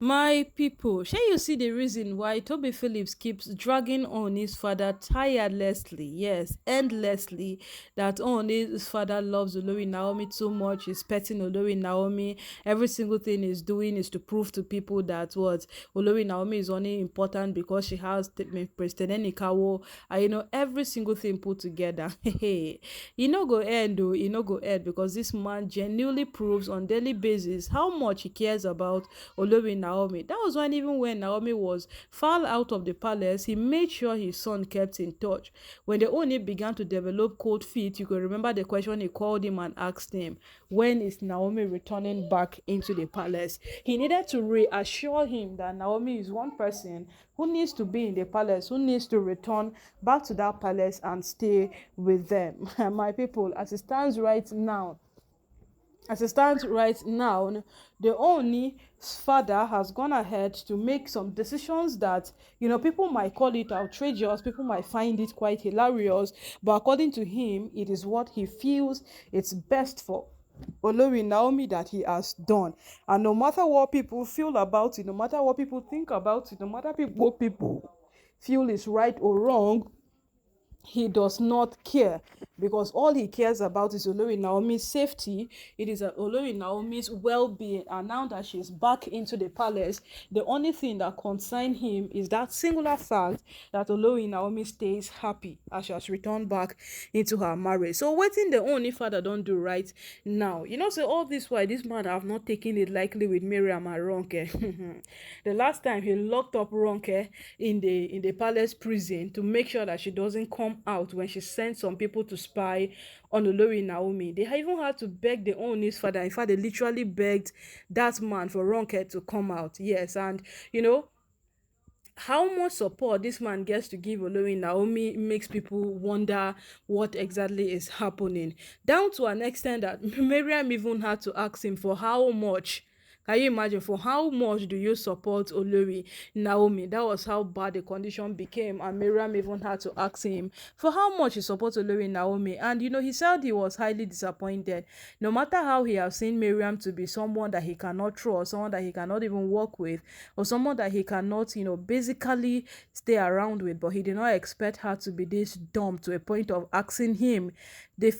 My people, shall you see the reason why Toby Phillips keeps dragging on his father tirelessly, yes, endlessly, that his father loves Olori Naomi too much, he's petting Olori Naomi, every single thing he's doing is to prove to people that what Olori Naomi is only important because she has President Nikawo, and every single thing put together. Hey, e no go end though, e no go end because this man genuinely proves on daily basis how much he cares about Olori Naomi. That was when even when Naomi was far out of the palace, he made sure his son kept in touch. When the Ooni began to develop cold feet, you can remember the question he called him and asked him, when is Naomi returning back into the palace? He needed to reassure him that Naomi is one person who needs to be in the palace, who needs to return back to that palace and stay with them. My people, as it stands right now, the Ooni's father has gone ahead to make some decisions that, people might call it outrageous, people might find it quite hilarious, but according to him, it is what he feels it's best for Olori Naomi that he has done. And no matter what people feel about it, no matter what people think about it, no matter what people feel is right or wrong, he does not care, because all he cares about is Olori Naomi's safety. It is Olori Naomi's well-being, and now that she's back into the palace, the only thing that concerns him is that singular fact that Olori Naomi stays happy as she has returned back into her marriage. So wetin the only father don't do right now, say all this while this man have not taken it likely with Miriam and Ronke. The last time he locked up Ronke in the palace prison to make sure that she doesn't come out when she sent some people to spy on Olori Naomi. They even had to beg their own his father. In fact, they literally begged that man for Ronke to come out. Yes, and how much support this man gets to give Olori Naomi makes people wonder what exactly is happening. Down to an extent that Miriam even had to ask him for how much. Can you imagine, for how much do you support Olori Naomi? That was how bad the condition became, and Miriam even had to ask him for how much he supports Olori Naomi. And he said he was highly disappointed. No matter how he has seen Miriam to be someone that he cannot trust, someone that he cannot even work with, or someone that he cannot, basically stay around with, but he did not expect her to be this dumb to a point of asking him, the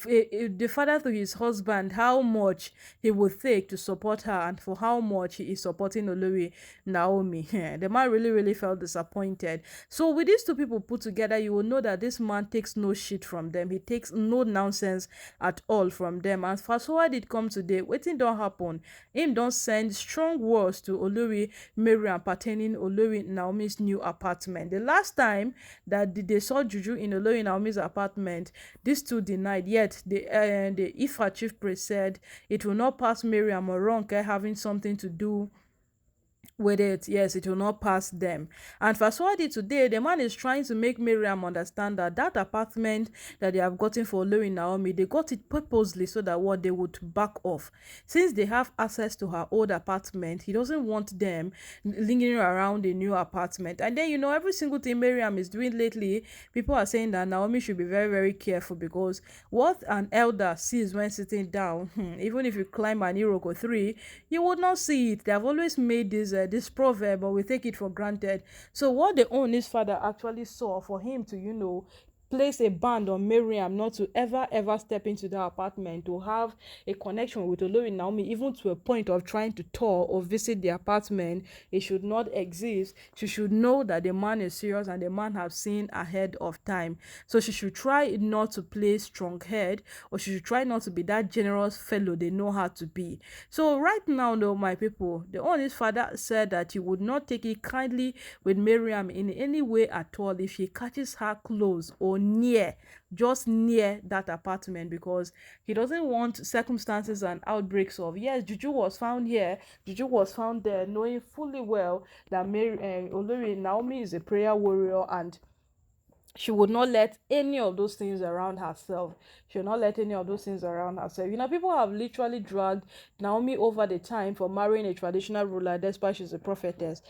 father to his husband, how much he would take to support her and for how much he is supporting Olori Naomi. The man really, really felt disappointed. So with these two people put together, you will know that this man takes no shit from them. He takes no nonsense at all from them. And fast forward it come today, wetin don happen? Him don send strong words to Olori Mariam pertaining Olori Naomi's new apartment. The last time that they saw Juju in Olori Naomi's apartment, these two denied. Yet the Ifa chief priest said it will not pass Mariam or Ronke having something to do with it. Yes, it will not pass them. And fast forward it today, the man is trying to make Miriam understand that that apartment that they have gotten for Olori Naomi, they got it purposely so that what they would back off. Since they have access to her old apartment, he doesn't want them lingering around the new apartment. And then every single thing Miriam is doing lately, people are saying that Naomi should be very, very careful, because what an elder sees when sitting down, even if you climb an Iroko 3, you would not see it. They have always made this proverb, but we take it for granted. So what the Ooni's father actually saw for him to place a ban on Miriam not to ever step into that apartment, to have a connection with Olori Naomi, even to a point of trying to tour or visit the apartment. It should not exist. She should know that the man is serious and the man has seen ahead of time. So she should try not to play strong head, or she should try not to be that generous fellow they know how to be. So right now, though, my people, the honest father said that he would not take it kindly with Miriam in any way at all if he catches her close or near, just near that apartment, because he doesn't want circumstances and outbreaks of, yes, Juju was found here, Juju was found there, knowing fully well that Olori Naomi is a prayer warrior, and she would not let any of those things around herself. She would not let any of those things around herself. People have literally dragged Naomi over the time for marrying a traditional ruler, despite she's a prophetess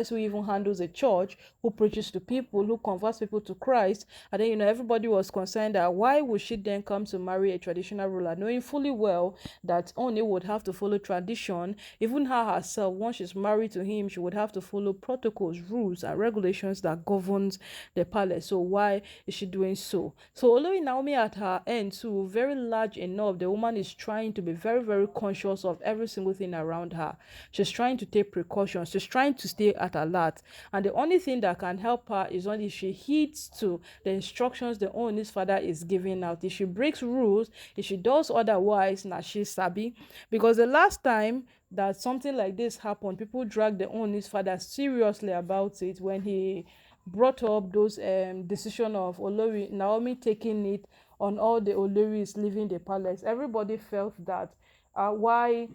who even handles a church, who preaches to people, who converts people to Christ. And then, everybody was concerned that why would she then come to marry a traditional ruler, knowing fully well that Ooni would have to follow tradition. Even her herself, once she's married to him, she would have to follow protocols, rules, and regulations that governs the palace. So why is she doing so? So Olori Naomi at her end too, very large enough, the woman is trying to be very, very conscious of every single thing around her. She's trying to take precautions. She's trying to stay at alert. And the only thing that can help her is only if she heeds to the instructions the Ooni's father is giving out. If she breaks rules, if she does otherwise, now she's sabi. Because the last time that something like this happened, people dragged the Ooni's father seriously about it when he brought up those decision of Olori Naomi taking it on all the Oloris leaving the palace. Everybody felt that why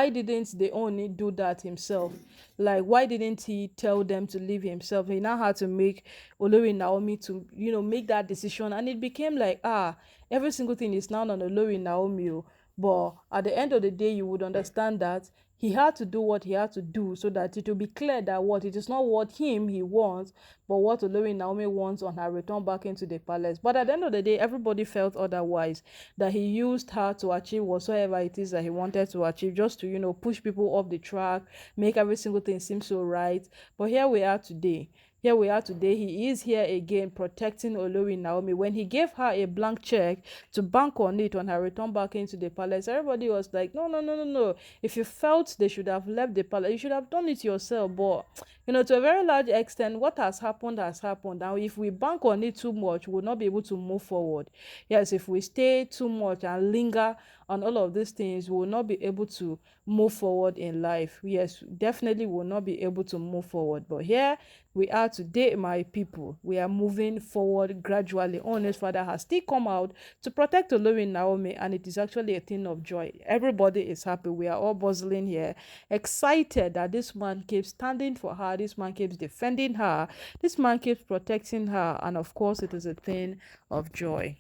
didn't the Oni do that himself? Like, why didn't he tell them to leave himself? He now had to make Olori Naomi to, make that decision. And it became like, every single thing is now on Olori Naomi. But at the end of the day, you would understand that he had to do what he had to do so that it will be clear that what it is not what he wants, but what Olori Naomi wants on her return back into the palace. But at the end of the day, everybody felt otherwise, that he used her to achieve whatsoever it is that he wanted to achieve, just to, push people off the track, make every single thing seem so right. But here we are today. He is here again protecting Olori Naomi. When he gave her a blank check to bank on it on her return back into the palace, everybody was like, no, no, no, no, no. If you felt they should have left the palace, you should have done it yourself. But, to a very large extent, what has happened has happened. Now, if we bank on it too much, we will not be able to move forward. Yes, if we stay too much and linger on all of these things, we will not be able to move forward in life. Yes, definitely will not be able to move forward. But here we are today, my people. We are moving forward gradually. Honest father has still come out to protect Olori Naomi, and it is actually a thing of joy. Everybody is happy. We are all buzzing here, excited that this man keeps standing for her. This man keeps defending her. This man keeps protecting her, and of course, it is a thing of joy.